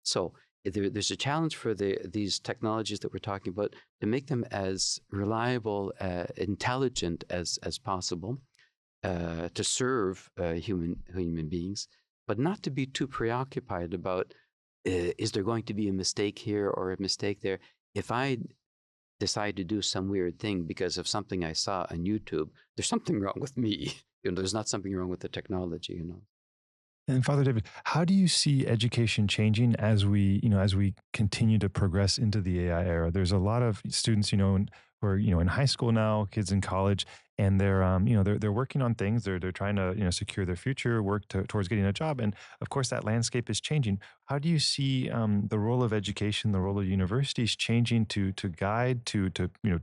A: So there's a challenge for these technologies that we're talking about to make them as reliable, intelligent as possible, to serve human beings, but not to be too preoccupied about is there going to be a mistake here or a mistake there? If I decide to do some weird thing because of something I saw on YouTube, there's something wrong with me. There's not something wrong with the technology,
B: And Father David, how do you see education changing as we continue to progress into the AI era? There's a lot of students, who are, in high school now, kids in college, and they're working on things. They're trying to, secure their future, work towards getting a job. And of course, that landscape is changing. How do you see the role of education, the role of universities changing to guide, to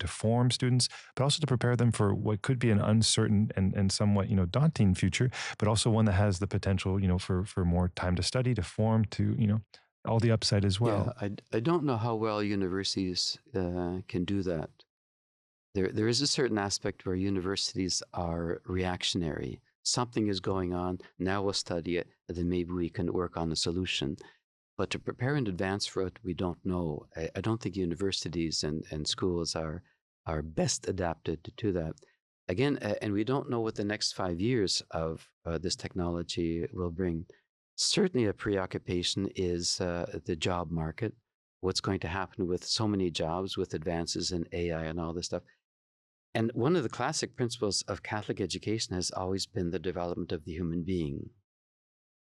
B: form students, but also to prepare them for what could be an uncertain and somewhat, daunting future, but also one that has the potential, for more time to study, to form, to, all the upside as well?
A: Yeah, I don't know how well universities can do that. there is a certain aspect where universities are reactionary. Something is going on, now we'll study it, and then maybe we can work on a solution. But to prepare in advance for it, we don't know. I don't think universities and schools are best adapted to that. Again, and we don't know what the next 5 years of this technology will bring. Certainly a preoccupation is the job market, what's going to happen with so many jobs, with advances in AI and all this stuff. And one of the classic principles of Catholic education has always been the development of the human being.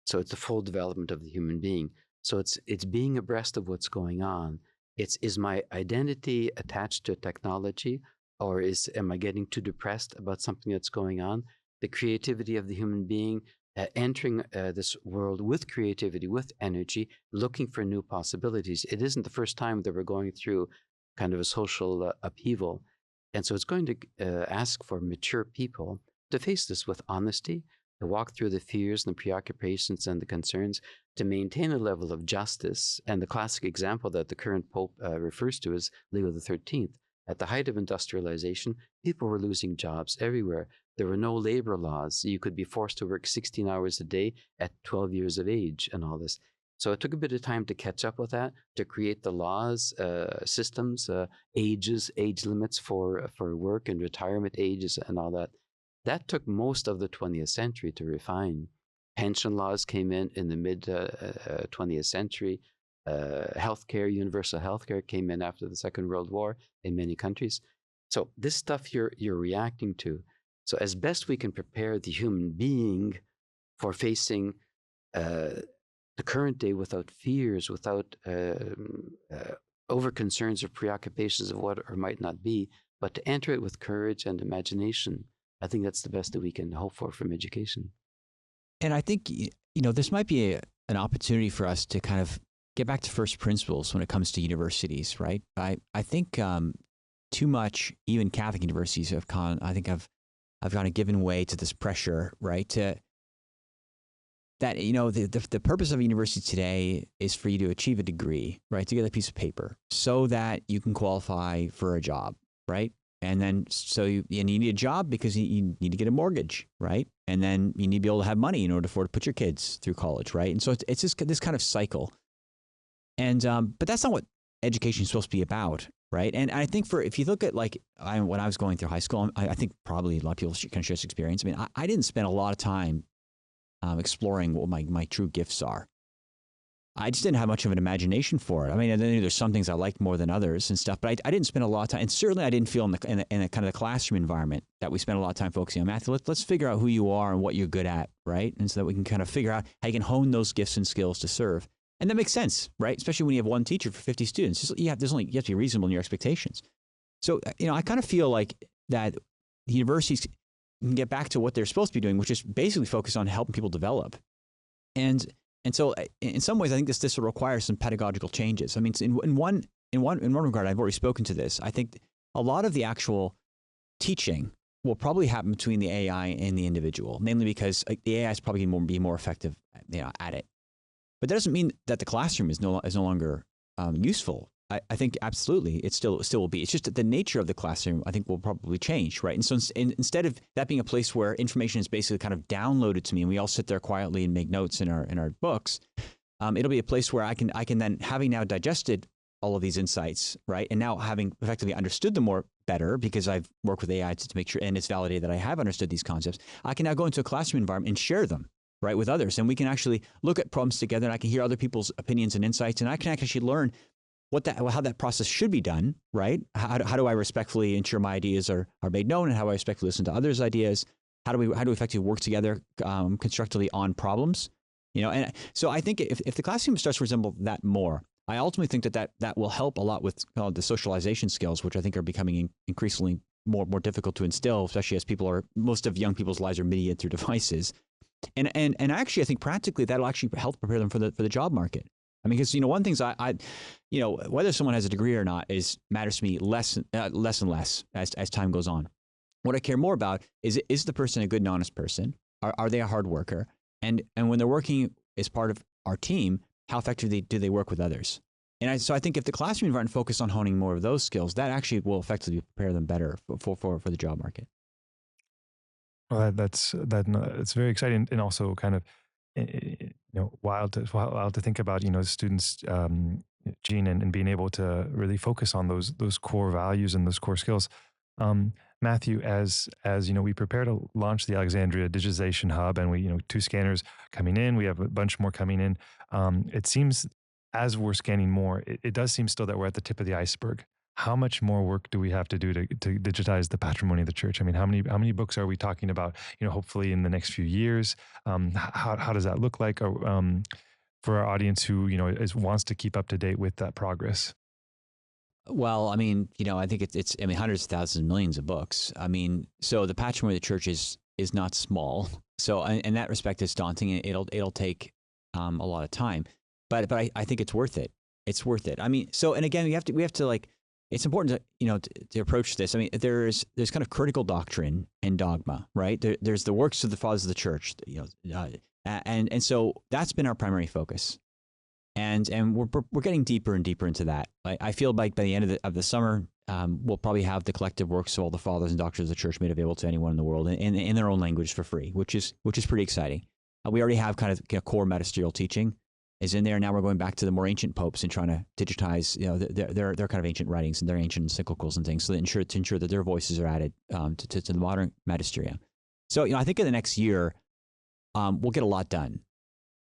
A: So it's the full development of the human being. So it's being abreast of what's going on. Is my identity attached to technology, or am I getting too depressed about something that's going on? The creativity of the human being, entering this world with creativity, with energy, looking for new possibilities. It isn't the first time that we're going through kind of a social upheaval. And so it's going to ask for mature people to face this with honesty, to walk through the fears and the preoccupations and the concerns, to maintain a level of justice. And the classic example that the current Pope refers to is Leo XIII. At the height of industrialization, people were losing jobs everywhere. There were no labor laws. You could be forced to work 16 hours a day at 12 years of age and all this. So it took a bit of time to catch up with that, to create the laws, systems, age limits for work and retirement ages and all that. That took most of the 20th century to refine. Pension laws came in the mid 20th century. Healthcare, universal healthcare came in after the Second World War in many countries. So this stuff you're reacting to. So as best we can prepare the human being for facing the current day without fears, without over concerns or preoccupations of what or might not be, but to enter it with courage and imagination. I think that's the best that we can hope for from education.
C: And I think, this might be an opportunity for us to kind of get back to first principles when it comes to universities, right? I think too much, even Catholic universities have kind of given way to this pressure, right? The purpose of a university today is for you to achieve a degree, right? To get a piece of paper so that you can qualify for a job, right? And then, so you need a job because you need to get a mortgage, right? And then you need to be able to have money in order to put your kids through college, right? And so it's just this kind of cycle. And, but that's not what education is supposed to be about, right? And I think if you look at when I was going through high school, I think probably a lot of people can share this experience. I mean, I didn't spend a lot of time exploring what my true gifts are. I just didn't have much of an imagination for it. I mean, there's some things I liked more than others and stuff, but I didn't spend a lot of time, and certainly I didn't feel in the kind of the classroom environment that we spend a lot of time focusing on. Matthew, let's figure out who you are and what you're good at, right? And so that we can kind of figure out how you can hone those gifts and skills to serve. And that makes sense, right? Especially when you have one teacher for 50 students. You have to be reasonable in your expectations. So, I kind of feel like that the universities can get back to what they're supposed to be doing, which is basically focus on helping people develop. And so in some ways, I think this will require some pedagogical changes. I mean, in one regard, I've already spoken to this. I think a lot of the actual teaching will probably happen between the AI and the individual, mainly because the AI is probably going to be more effective, at it. But that doesn't mean that the classroom is no longer useful. I think absolutely it still will be. It's just that the nature of the classroom, I think, will probably change, right? And so instead of that being a place where information is basically kind of downloaded to me and we all sit there quietly and make notes in our books, it'll be a place where I can then, having now digested all of these insights, right, and now having effectively understood them better because I've worked with AI to make sure, and it's validated that I have understood these concepts, I can now go into a classroom environment and share them, right, with others. And we can actually look at problems together, and I can hear other people's opinions and insights, and I can actually learn how that process should be done, right? How do I respectfully ensure my ideas are made known, and how do I respectfully listen to others' ideas? How do we effectively work together constructively on problems? And so I think if the classroom starts to resemble that more, I ultimately think that will help a lot with the socialization skills, which I think are becoming increasingly more difficult to instill, especially as most of young people's lives are mediated through devices. And actually, I think practically that'll actually help prepare them for the job market. I mean, because one thing whether someone has a degree or not matters to me less and less as time goes on. What I care more about is the person a good and honest person? Are they a hard worker? And when they're working as part of our team, how effectively do they work with others? So I think if the classroom environment focused on honing more of those skills, that actually will effectively prepare them better for the job market.
B: Well, it's very exciting, and also kind of wild to think about, students, Gene, and being able to really focus on those core values and those core skills. Matthew, as we prepare to launch the Alexandria Digitization Hub, and we 2 scanners coming in, we have a bunch more coming in. It seems, as we're scanning more, it does seem still that we're at the tip of the iceberg. How much more work do we have to do to digitize the patrimony of the church? I mean, how many books are we talking about? Hopefully in the next few years. How does that look like? Or, for our audience who wants to keep up to date with that progress?
C: Well, I mean, I think it's hundreds of thousands, millions of books. I mean, so the patrimony of the church is not small. So in that respect, it's daunting. It'll take a lot of time, but I think it's worth it. It's worth it. I mean, so, and again, we have to like, it's important to, to approach this. I mean, there's kind of critical doctrine and dogma, right? There's the works of the fathers of the church, and so that's been our primary focus. And we're getting deeper and deeper into that. I feel like by the end of the summer, we'll probably have the collective works of all the fathers and doctors of the church made available to anyone in the world in their own language for free, which is pretty exciting. We already have kind of core magisterial teaching is in there. Now we're going back to the more ancient popes and trying to digitize, their kind of ancient writings and their ancient encyclicals and things, so to ensure that their voices are added to the modern magisterium. So, I think in the next year, we'll get a lot done.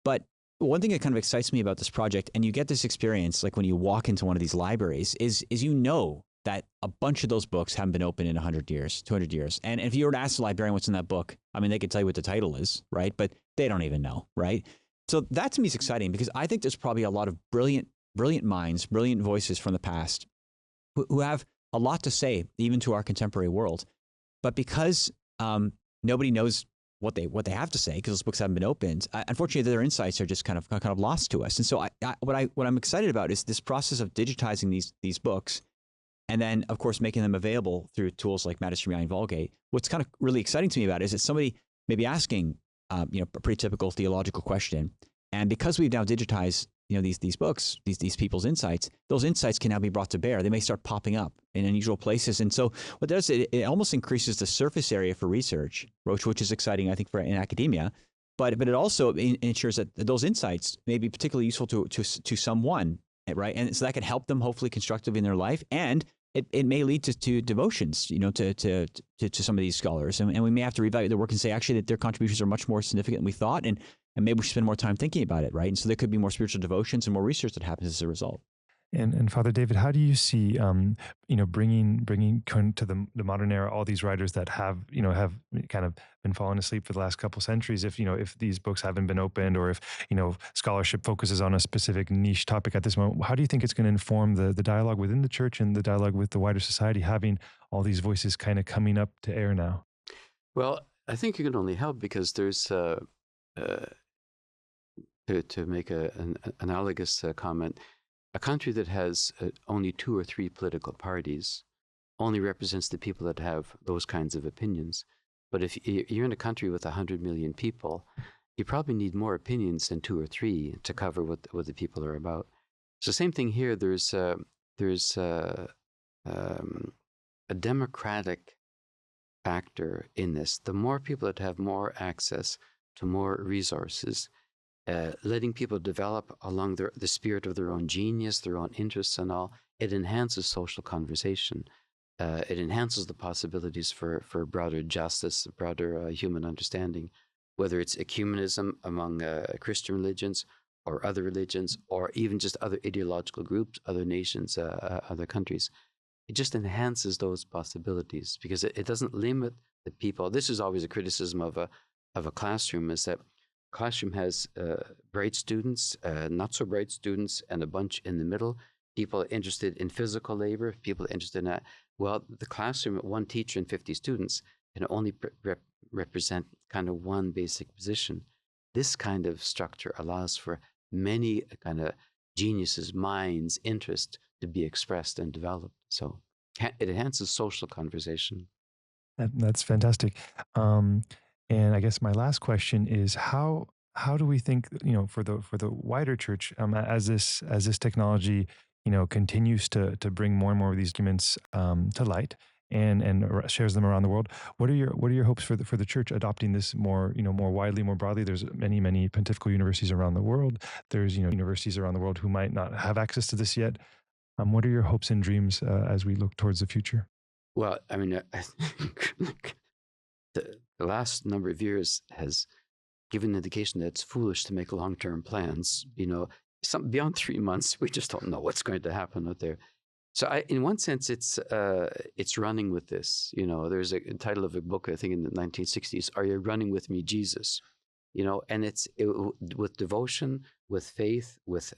C: But one thing that kind of excites me about this project, and you get this experience like when you walk into one of these libraries, is that a bunch of those books haven't been open in 100 years, 200 years. And if you were to ask the librarian what's in that book, I mean, they could tell you what the title is, right? But they don't even know, right? So that to me is exciting, because I think there's probably a lot of brilliant minds, brilliant voices from the past who have a lot to say, even to our contemporary world. But because nobody knows what they have to say, because those books haven't been opened, unfortunately, their insights are just kind of lost to us. And so what I'm excited about is this process of digitizing these books, and then of course making them available through tools like Magisterium AI and Vulgate. What's kind of really exciting to me about it is that somebody may be asking a pretty typical theological question, and because we've now digitized these books, these people's insights, those insights can now be brought to bear. They may start popping up in unusual places. And so what it does, it almost increases the surface area for research, which is exciting, I think, in academia. But it also ensures that those insights may be particularly useful to someone, right? And so that can help them hopefully constructively in their life. And it may lead to devotions, to some of these scholars. And we may have to reevaluate their work and say, actually, that their contributions are much more significant than we thought. And maybe we should spend more time thinking about it, right? And so there could be more spiritual devotions and more research that happens as a result.
B: And Father David, how do you see, bringing to the modern era all these writers that have kind of been falling asleep for the last couple centuries? If these books haven't been opened, or if scholarship focuses on a specific niche topic at this moment, how do you think it's going to inform the dialogue within the church and the dialogue with the wider society, having all these voices kind of coming up to air now?
A: Well, I think it can only help, because there's to make an analogous comment. A country that has only 2 or 3 political parties only represents the people that have those kinds of opinions. But if you're in a country with 100 million people, you probably need more opinions than 2 or 3 to cover what the people are about. So same thing here. There's a democratic factor in this. The more people that have more access to more resources, letting people develop along the spirit of their own genius, their own interests and all, it enhances social conversation. It enhances the possibilities for broader justice, broader human understanding, whether it's ecumenism among Christian religions or other religions, or even just other ideological groups, other nations, other countries. It just enhances those possibilities, because it doesn't limit the people. This is always a criticism of a classroom, is that classroom has bright students, not so bright students, and a bunch in the middle. People interested in physical labor, people interested in that. Well, the classroom at one teacher and 50 students can only represent kind of one basic position. This kind of structure allows for many kind of geniuses, minds, interest to be expressed and developed. So it enhances social conversation.
B: That's fantastic. And I guess my last question is, how how do we think, for the wider church, as this technology, continues to bring more and more of these documents to light and shares them around the world? What are your hopes for the church adopting this more, more widely, more broadly? There's many pontifical universities around the world. There's, universities around the world who might not have access to this yet. What are your hopes and dreams as we look towards the future?
A: Well, I mean, I think the last number of years has given an indication that it's foolish to make long-term plans. Some beyond 3 months, we just don't know what's going to happen out there. So, in one sense, it's running with this. There's a title of a book, I think, in the 1960s. Are you running with me, Jesus? And it's with devotion, with faith, with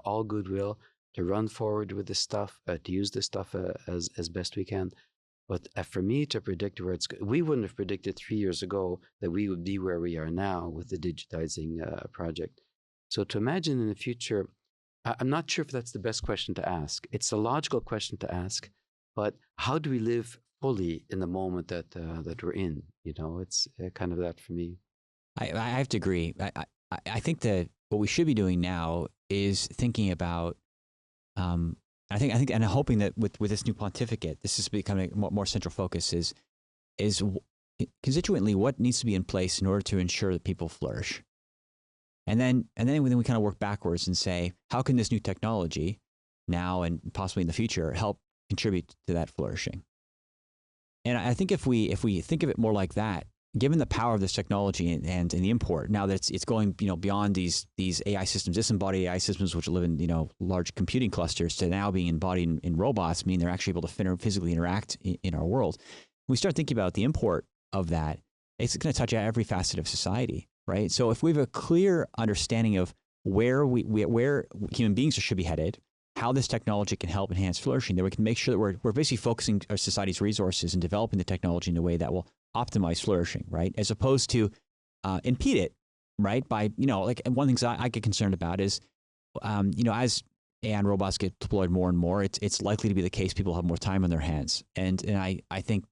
A: all goodwill, to run forward with this stuff, to use this stuff as best we can. But for me to predict where we wouldn't have predicted 3 years ago that we would be where we are now with the digitizing project. So to imagine in the future, I'm not sure if that's the best question to ask. It's a logical question to ask, but how do we live fully in the moment that we're in? It's kind of that for me.
C: I have to agree. I think that what we should be doing now is thinking about. I think, and I'm hoping that with this new pontificate, this is becoming a more central focus. Is constituently what needs to be in place in order to ensure that people flourish, and then we kind of work backwards and say, how can this new technology now and possibly in the future help contribute to that flourishing? And I think if we think of it more like that, given the power of this technology and the import, now that it's going beyond these AI systems, disembodied AI systems which live in large computing clusters, to now being embodied in robots, mean they're actually able to physically interact in our world. When we start thinking about the import of that, it's going to touch every facet of society, right? So if we have a clear understanding of where human beings should be headed, how this technology can help enhance flourishing, then we can make sure that we're basically focusing our society's resources and developing the technology in a way that will optimize flourishing, right? As opposed to impede it, right? By, like one of the things I get concerned about is, as AI and robots get deployed more and more, it's likely to be the case people have more time on their hands. And I think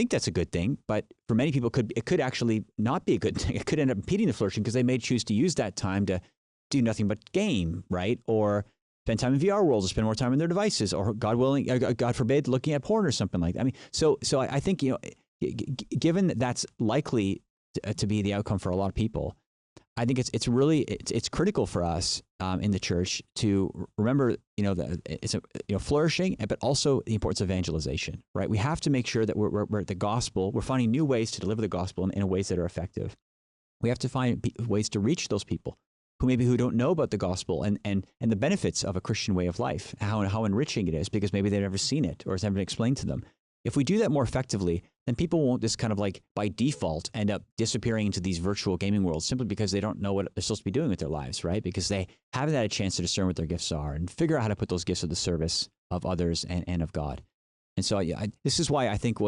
C: that's a good thing, but for many people it could actually not be a good thing. It could end up impeding the flourishing because they may choose to use that time to do nothing but game, right? Or spend time in VR worlds, or spend more time on their devices, or God forbid, looking at porn or something like that. I mean, so I think, given that that's likely to be the outcome for a lot of people, I think it's really critical for us in the church to remember, that it's flourishing, but also the importance of evangelization, right? We have to make sure that we're the gospel. We're finding new ways to deliver the gospel in ways that are effective. We have to find ways to reach those people who don't know about the gospel and the benefits of a Christian way of life, how enriching it is, because maybe they've never seen it or it's never been explained to them. If we do that more effectively, then people won't just kind of like by default end up disappearing into these virtual gaming worlds simply because they don't know what they're supposed to be doing with their lives, right? Because they haven't had a chance to discern what their gifts are and figure out how to put those gifts at the service of others and of God. And so this is why I think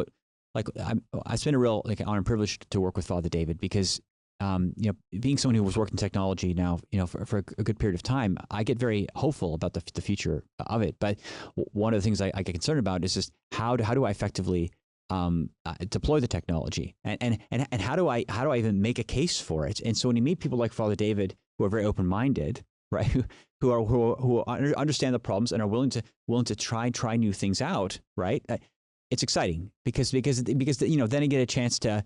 C: I spend a real honor and privilege to work with Father David, because being someone who was working technology now, for a good period of time, I get very hopeful about the future of it. But one of the things I get concerned about is just how do I effectively deploy the technology, and how do I even make a case for it? And so when you meet people like Father David who are very open-minded, right, who understand the problems and are willing to try new things out, right, it's exciting because then you get a chance to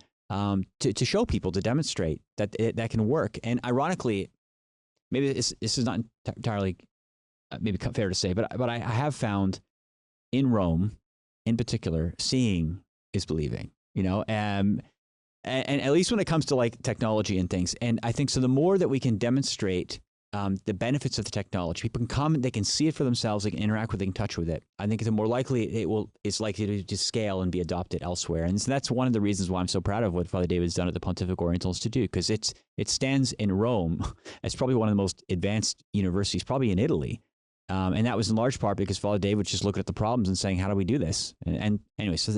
C: show people, to demonstrate that that can work. And ironically, maybe this is not entirely maybe fair to say, but I have found in Rome, in particular, seeing is believing. And at least when it comes to like technology and things. And I think so. The more that we can demonstrate the benefits of the technology, people can come, they can see it for themselves, they can interact with it, they can touch with it. I think the more likely it's likely to just scale and be adopted elsewhere. And so that's one of the reasons why I'm so proud of what Father David's done at the Pontifical Oriental Institute, because it stands in Rome as probably one of the most advanced universities, probably in Italy. And that was in large part because Father David was just looking at the problems and saying, how do we do this? And anyway, so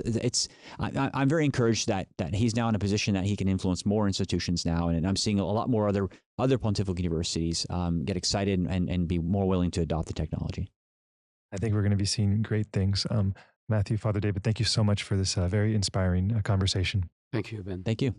C: I'm very encouraged that he's now in a position that he can influence more institutions now. And I'm seeing a lot more other pontifical universities get excited and be more willing to adopt the technology.
B: I think we're going to be seeing great things. Matthew, Father David, thank you so much for this very inspiring conversation.
A: Thank you, Ben.
C: Thank you.